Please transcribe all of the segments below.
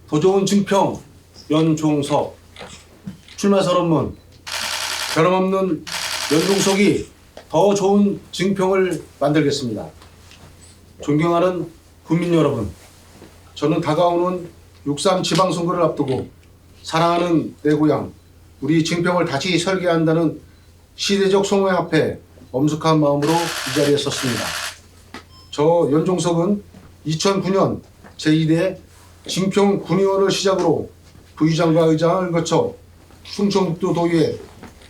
더 좋은 증평 연종석 출마 선언문 변함없는 연종석이 더 좋은 증평을 만들겠습니다. 존경하는 국민 여러분, 저는 다가오는 6.3 지방선거를 앞두고 사랑하는 내 고향 우리 증평을 다시 설계한다는 시대적 소명 앞에 엄숙한 마음으로 이 자리에 섰습니다. 저 연종석은 2009년 제2대 증평 군의원을 시작으로 부의장과 의장을 거쳐 충청북도 도의회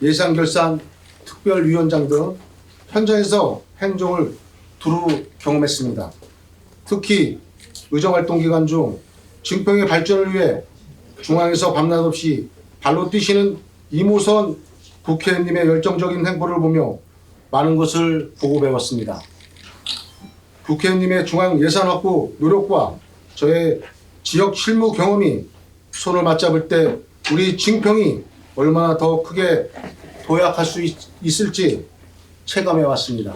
예산결산 특별위원장 등 현장에서 행정을 두루 경험했습니다. 특히 의정활동 기간 중 증평의 발전을 위해 중앙에서 밤낮 없이 발로 뛰시는 이모선 국회의원님의 열정적인 행보를 보며 많은 것을 보고 배웠습니다. 국회의원님의 중앙 예산 확보 노력과 저의 지역 실무 경험이 손을 맞잡을 때 우리 증평이 얼마나 더 크게 도약할 수 있을지 체감해 왔습니다.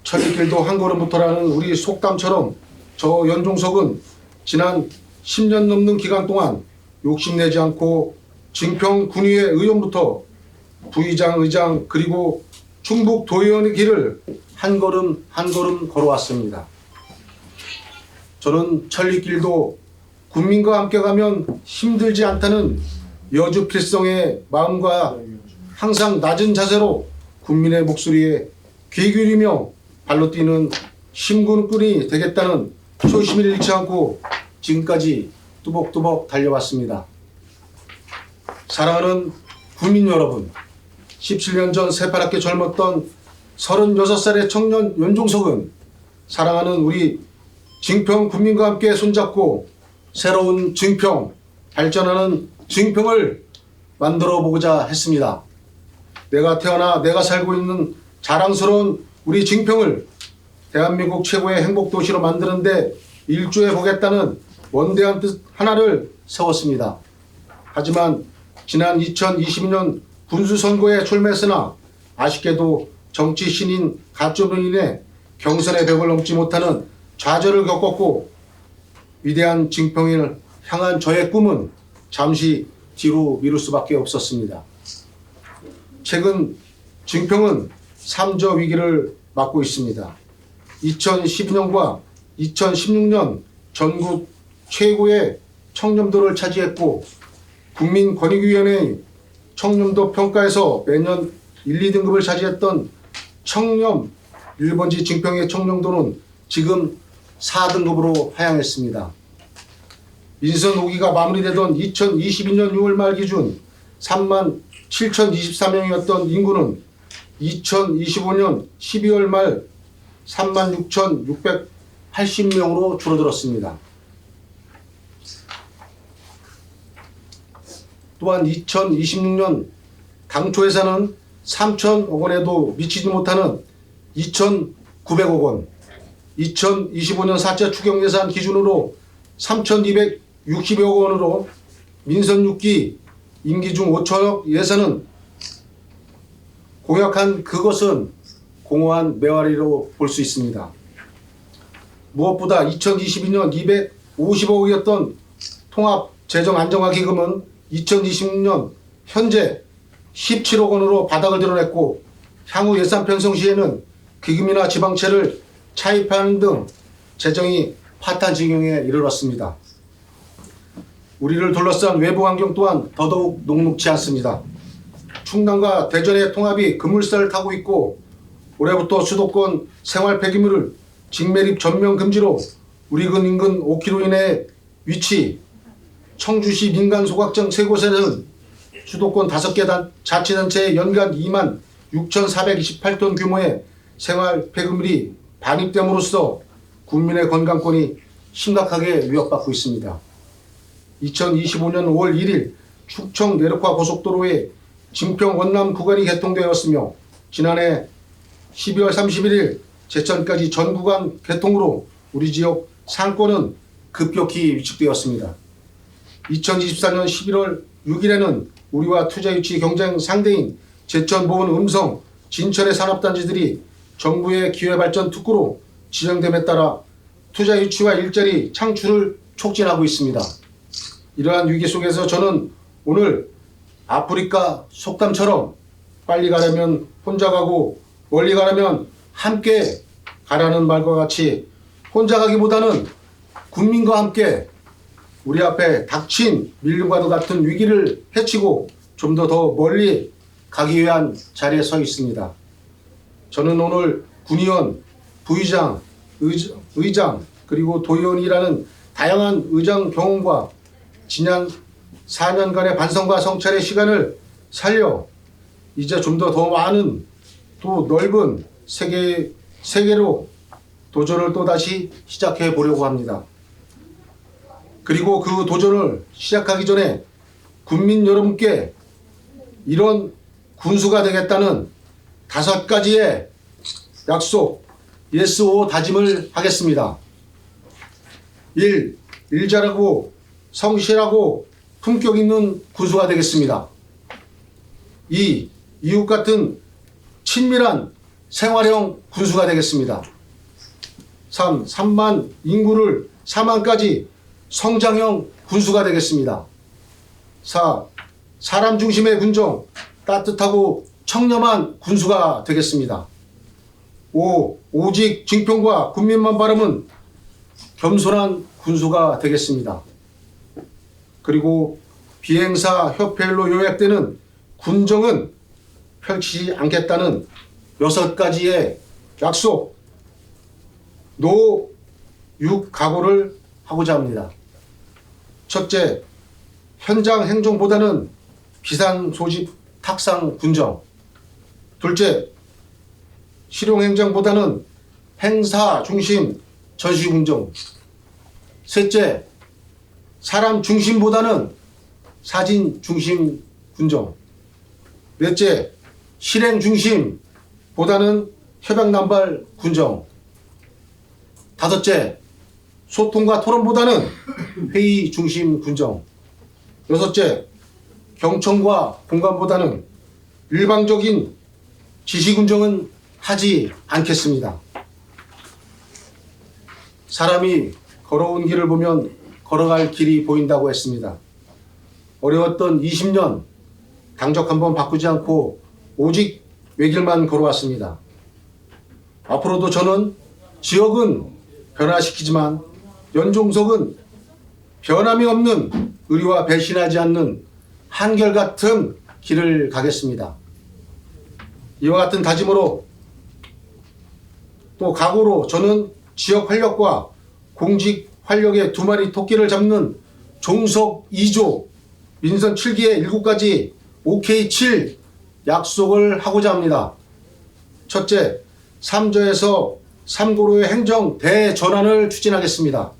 천리길도 한 걸음부터라는 우리 속담처럼 저 연종석은 지난 10년 넘는 기간 동안 욕심내지 않고 증평 군의회 의원부터 부의장, 의장 그리고 충북 도의원의 길을 한 걸음 한 걸음 걸어왔습니다. 저는 천리길도 국민과 함께 가면 힘들지 않다는 여주 필성의 마음과 항상 낮은 자세로 국민의 목소리에 귀 기울이며 발로 뛰는 심군꾼이 되겠다는 초심을 잃지 않고 지금까지 뚜벅뚜벅 달려왔습니다. 사랑하는 국민 여러분, 17년 전 새파랗게 젊었던 36살의 청년 연종석은 사랑하는 우리 증평 국민과 함께 손잡고 새로운 증평, 발전하는 증평을 만들어 보고자 했습니다. 내가 태어나 내가 살고 있는 자랑스러운 우리 증평을 대한민국 최고의 행복도시로 만드는데 일조해 보겠다는 원대한 뜻 하나를 세웠습니다. 하지만 지난 2022년 군수선거에 출마했으나 아쉽게도 정치 신인 가점으로 인해 경선의 벽을 넘지 못하는 좌절을 겪었고 위대한 증평을 향한 저의 꿈은 잠시 뒤로 미룰 수밖에 없었습니다. 최근 증평은 3저 위기를 맞고 있습니다. 2012년과 2016년 전국 최고의 청렴도를 차지했고 국민권익위원회의 청렴도 평가에서 매년 1, 2등급을 차지했던 청렴 1번지 증평의 청렴도는 지금 4등급으로 하향했습니다. 민선 5기가 마무리되던 2022년 6월 말 기준 37,024명이었던 인구는 2025년 12월 말 36,680명으로 줄어들었습니다. 또한 2026년 당초 예산은 3,000억 원에도 미치지 못하는 2,900억 원, 2025년 4차 추경 예산 기준으로 3,260억 원으로 민선 6기 임기 중 5천억 예산은 공약한 그것은 공허한 메아리로 볼 수 있습니다. 무엇보다 2022년 250억이었던 통합 재정 안정화 기금은 2026년 현재 17억 원으로 바닥을 드러냈고 향후 예산 편성 시에는 기금이나 지방채를 차입하는 등 재정이 파탄 지경에 이르렀습니다. 우리를 둘러싼 외부 환경 또한 더더욱 녹록지 않습니다. 충남과 대전의 통합이 급물살을 타고 있고 올해부터 수도권 생활 폐기물을 직매립 전면 금지로 우리군 인근 5km 이내에 위치 청주시 민간 소각장 3곳에는 수도권 5개 자치단체에 연간 2만 6,428톤 규모의 생활 폐기물이 반입됨으로써 국민의 건강권이 심각하게 위협받고 있습니다. 2025년 5월 1일 충청 내륙화 고속도로의 증평 원남 구간이 개통되었으며 지난해 12월 31일 제천까지 전 구간 개통으로 우리 지역 상권은 급격히 위축되었습니다. 2024년 11월 6일에는 우리와 투자 유치 경쟁 상대인 제천, 보은, 음성, 진천의 산업단지들이 정부의 기회발전 특구로 지정됨에 따라 투자 유치와 일자리 창출을 촉진하고 있습니다. 이러한 위기 속에서 저는 오늘 아프리카 속담처럼 빨리 가려면 혼자 가고 멀리 가려면 함께 가라는 말과 같이 혼자 가기보다는 국민과 함께 우리 앞에 닥친 밀림과도 같은 위기를 헤치고 좀 더 멀리 가기 위한 자리에 서 있습니다. 저는 오늘 군의원, 부의장, 의장 그리고 도의원이라는 다양한 의장 경험과 지난 4년간의 반성과 성찰의 시간을 살려 이제 좀 더 많은 또 넓은 세계로 도전을 또다시 시작해 보려고 합니다. 그리고 그 도전을 시작하기 전에 국민 여러분께 이런 군수가 되겠다는 5가지의 약속, yes, or 다짐을 하겠습니다. 1. 일 잘하고 성실하고 품격 있는 군수가 되겠습니다. 2. 이웃 같은 친밀한 생활형 군수가 되겠습니다. 3. 3만 인구를 4만까지 성장형 군수가 되겠습니다. 4. 사람 중심의 군정, 따뜻하고 청렴한 군수가 되겠습니다. 5. 오직 징평과 국민만 바라는 겸손한 군수가 되겠습니다. 그리고 비행사 협회로 요약되는 군정은 펼치지 않겠다는 6가지의 약속, 각오를 하고자 합니다. 첫째, 현장 행정보다는 비상 소집 탁상 군정. 둘째, 실용 행정보다는 행사 중심 전시 군정. 셋째, 사람 중심보다는 사진 중심 군정. 넷째, 실행 중심보다는 협약 남발 군정. 다섯째, 소통과 토론보다는 회의 중심 군정. 여섯째, 경청과 공감보다는 일방적인 지시 군정은 하지 않겠습니다. 사람이 걸어온 길을 보면 걸어갈 길이 보인다고 했습니다. 어려웠던 20년 당적 한번 바꾸지 않고 오직 외길만 걸어왔습니다. 앞으로도 저는 지역은 변화시키지만 연종석은 변함이 없는 의리와 배신하지 않는 한결같은 길을 가겠습니다. 이와 같은 다짐으로 또 각오로 저는 지역 활력과 공직 활력의 2마리 토끼를 잡는 종석 2조 민선 7기의 7가지 OK7 약속을 하고자 합니다. 첫째, 3조에서 3고로의 행정 대전환을 추진하겠습니다.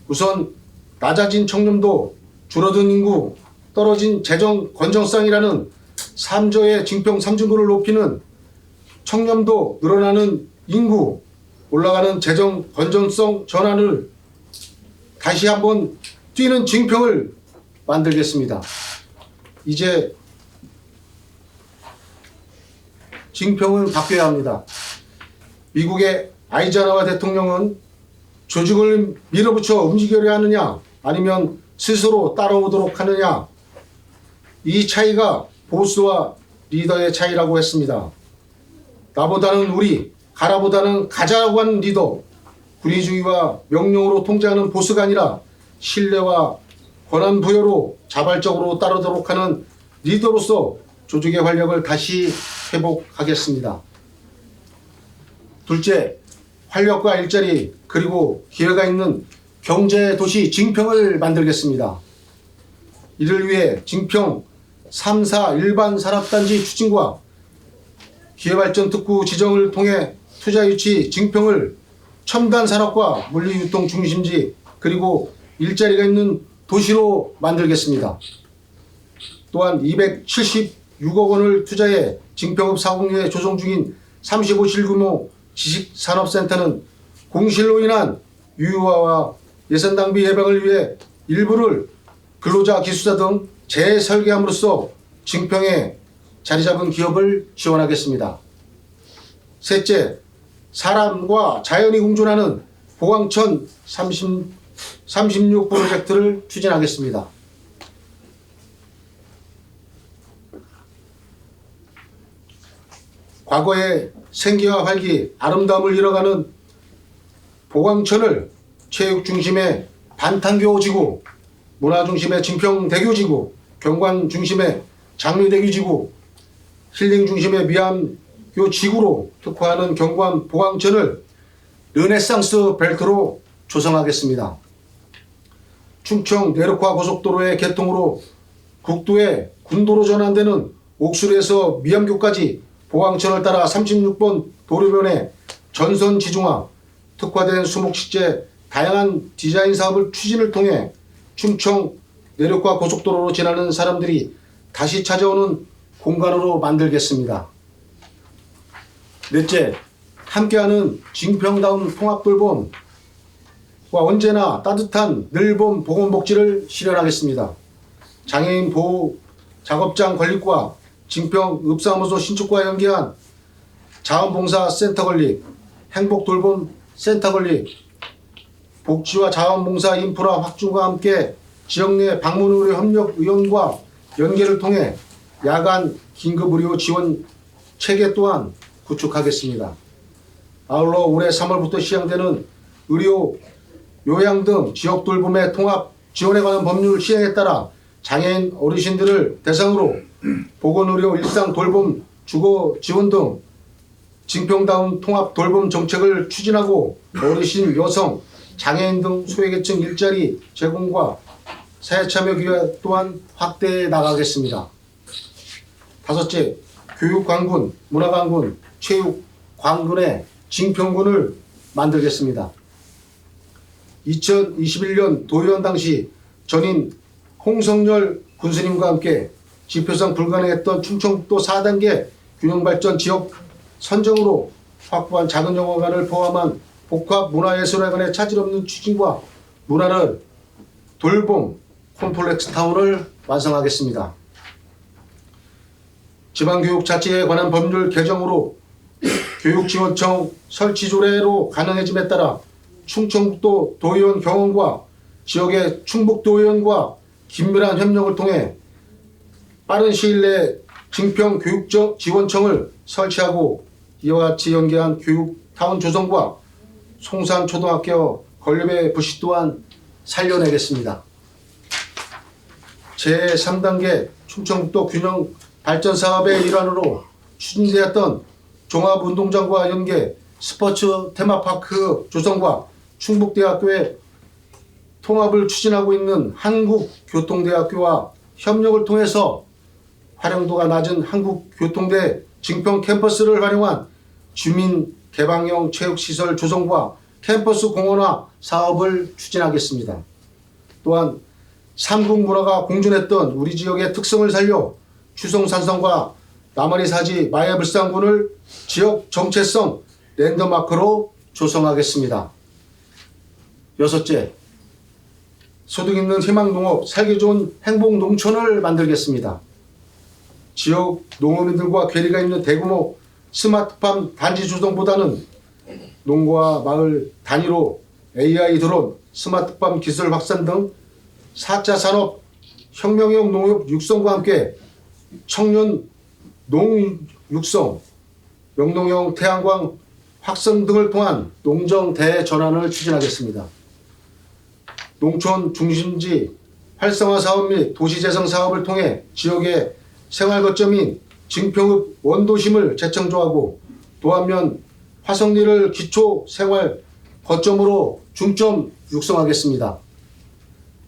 우선 낮아진 청렴도, 줄어든 인구, 떨어진 재정 건전성이라는 3조의 징평 3중구를 높이는 청렴도, 늘어나는 인구, 올라가는 재정 건전성 전환을 다시 한번 뛰는 징평을 만들겠습니다. 이제 징평은 바뀌어야 합니다. 미국의 아이젠하워 대통령은 조직을 밀어붙여 움직이려 하느냐 아니면 스스로 따라오도록 하느냐, 이 차이가 보스와 리더의 차이라고 했습니다. 나보다는 우리, 가라보다는 가자라고 하는 리더, 군의주의와 명령으로 통제하는 보스가 아니라 신뢰와 권한 부여로 자발적으로 따르도록 하는 리더로서 조직의 활력을 다시 회복하겠습니다. 둘째, 활력과 일자리 그리고 기회가 있는 경제도시 징평을 만들겠습니다. 이를 위해 징평 3사 일반 산업단지 추진과 기회발전특구 지정을 통해 투자유치 징평을 첨단 산업과 물리유통 중심지 그리고 일자리가 있는 도시로 만들겠습니다. 또한 276억 원을 투자해 징평업 사공리에 조성 중인 35실 규모 지식산업센터는 공실로 인한 유효화와 예산 낭비 예방을 위해 일부를 근로자 기수자 등 재설계함으로써 징평에 자리 잡은 기업을 지원하겠습니다. 셋째, 사람과 자연이 공존하는 보광천 36 프로젝트를 추진하겠습니다. 과거의 생기와 활기, 아름다움을 잃어가는 보광천을 체육 중심의 반탄교지구, 문화 중심의 진평대교지구, 경관 중심의 장미대교지구, 힐링 중심의 미암교지구로 특화하는 경관 보광천을 르네상스 벨트로 조성하겠습니다. 충청 내륙화 고속도로의 개통으로 국도의 군도로 전환되는 옥수리에서 미암교까지 보광천을 따라 36번 도로변에 전선 지중화, 특화된 수목식재 다양한 디자인 사업을 추진을 통해 충청 내륙과 고속도로로 지나는 사람들이 다시 찾아오는 공간으로 만들겠습니다. 넷째, 함께하는 징평다운 통합돌봄과 언제나 따뜻한 늘봄 보건복지를 실현하겠습니다. 장애인 보호 작업장 건립과 징평 읍사무소 신축과 연계한 자원봉사 센터 건립, 행복돌봄 센터 건립, 복지와 자원봉사 인프라 확충과 함께 지역 내 방문의료 협력 의원과 연계를 통해 야간 긴급의료 지원 체계 또한 구축하겠습니다. 아울러 올해 3월부터 시행되는 의료, 요양 등 지역 돌봄의 통합 지원에 관한 법률 시행에 따라 장애인 어르신들을 대상으로 보건의료 일상 돌봄 주거 지원 등 징평다운 통합 돌봄 정책을 추진하고 어르신, 여성, 장애인 등 소외계층 일자리 제공과 사회참여 기회 또한 확대해 나가겠습니다. 다섯째, 교육광군, 문화광군, 체육광군의 징평군을 만들겠습니다. 2021년 도의원 당시 전임 홍성열 군수님과 함께 지표상 불가능했던 충청북도 4단계 균형발전 지역 선정으로 확보한 작은 영화관을 포함한 복합문화예술회관의 차질 없는 추진과 문화를 돌봄 콤플렉스 타운을 완성하겠습니다. 지방교육자치에 관한 법률 개정으로 교육지원청 설치 조례로 가능해짐에 따라 충청북도 도의원 경원과 지역의 충북도의원과 긴밀한 협력을 통해 빠른 시일 내에 징평교육지원청을 설치하고 이와 같이 연계한 교육타운 조성과 송산초등학교 건립의 부시 또한 살려내겠습니다. 제3단계 충청북도 균형 발전 사업의 일환으로 추진되었던 종합운동장과 연계 스포츠 테마파크 조성과 충북대학교의 통합을 추진하고 있는 한국교통대학교와 협력을 통해서 활용도가 낮은 한국교통대 징평 캠퍼스를 활용한 주민 개방형 체육시설 조성과 캠퍼스 공원화 사업을 추진하겠습니다. 또한 삼국문화가 공존했던 우리 지역의 특성을 살려 추성산성과 나머리사지 마야불산군을 지역 정체성 랜드마크로 조성하겠습니다. 여섯째, 소득 있는 희망농업, 살기 좋은 행복농촌을 만들겠습니다. 지역 농어민들과 괴리가 있는 대규모 스마트팜 단지 조성보다는 농가와 마을 단위로 AI 드론, 스마트팜 기술 확산 등 4차 산업 혁명형 농업 육성과 함께 청년 농 육성, 영농형 태양광 확성 등을 통한 농정 대전환을 추진하겠습니다. 농촌 중심지 활성화 사업 및 도시재생 사업을 통해 지역의 생활 거점인 징평읍 원도심을 재창조하고 또 한면 화성리를 기초 생활 거점으로 중점 육성하겠습니다.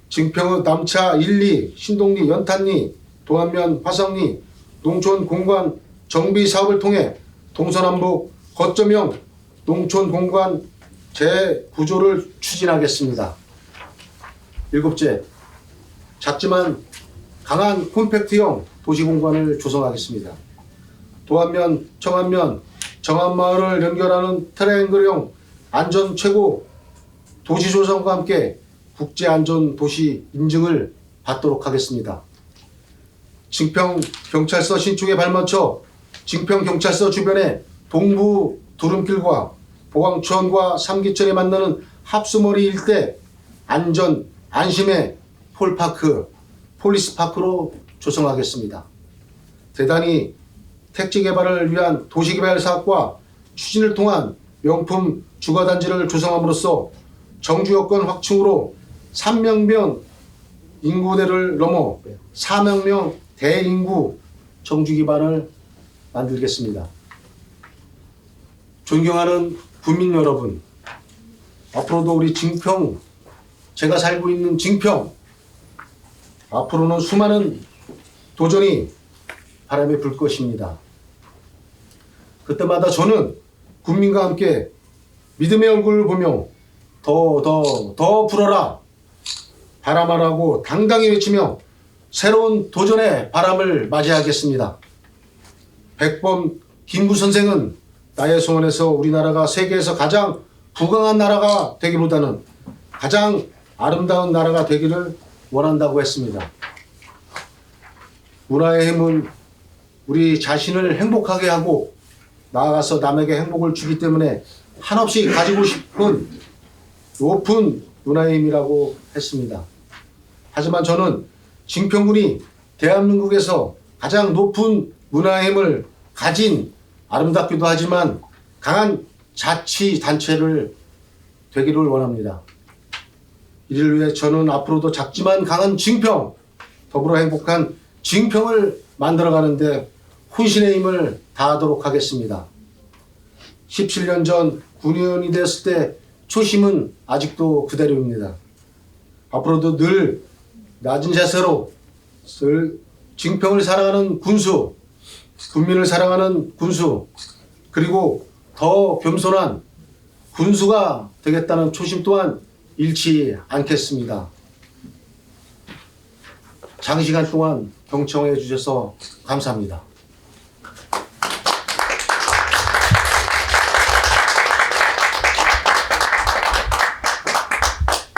징평읍 남차 1, 2, 신동리, 연탄리, 또 한면 화성리 농촌 공간 정비 사업을 통해 동서남북 거점형 농촌 공간 재구조를 추진하겠습니다. 일곱째, 작지만 강한 콤팩트형 도시공간을 조성하겠습니다. 도안면, 청안면, 정안마을을 연결하는 트라이앵글형 안전 최고 도시 조성과 함께 국제안전도시 인증을 받도록 하겠습니다. 징평경찰서 신축에 발맞춰 징평경찰서 주변에 동부 두름길과 보광천과 삼기천에 만나는 합수머리 일대 안전, 안심의 폴파크, 폴리스파크로 조성하겠습니다. 대단히 택지 개발을 위한 도시개발 사업과 추진을 통한 명품 주거단지를 조성함으로써 정주 여건 확충으로 3명 인구대를 넘어 4명 대인구 정주 기반을 만들겠습니다. 존경하는 국민 여러분, 앞으로도 우리 증평, 제가 살고 있는 증평, 앞으로는 수많은 도전이 바람에 불 것입니다. 그때마다 저는 국민과 함께 믿음의 얼굴을 보며 더 불어라 바람아라고 당당히 외치며 새로운 도전의 바람을 맞이하겠습니다. 백범 김구 선생은 나의 소원에서 우리나라가 세계에서 가장 부강한 나라가 되기보다는 가장 아름다운 나라가 되기를 원한다고 했습니다. 문화의 힘은 우리 자신을 행복하게 하고 나아가서 남에게 행복을 주기 때문에 한없이 가지고 싶은 높은 문화의 힘이라고 했습니다. 하지만 저는 증평군이 대한민국에서 가장 높은 문화의 힘을 가진 아름답기도 하지만 강한 자치단체를 되기를 원합니다. 이를 위해 저는 앞으로도 작지만 강한 증평, 더불어 행복한 증평을 만들어가는데 혼신의 힘을 다하도록 하겠습니다. 17년 전 군의원이 됐을 때 초심은 아직도 그대로입니다. 앞으로도 늘 낮은 자세로 증평을 사랑하는 군수, 국민을 사랑하는 군수, 그리고 더 겸손한 군수가 되겠다는 초심 또한 잃지 않겠습니다. 장시간 동안 경청해 주셔서 감사합니다.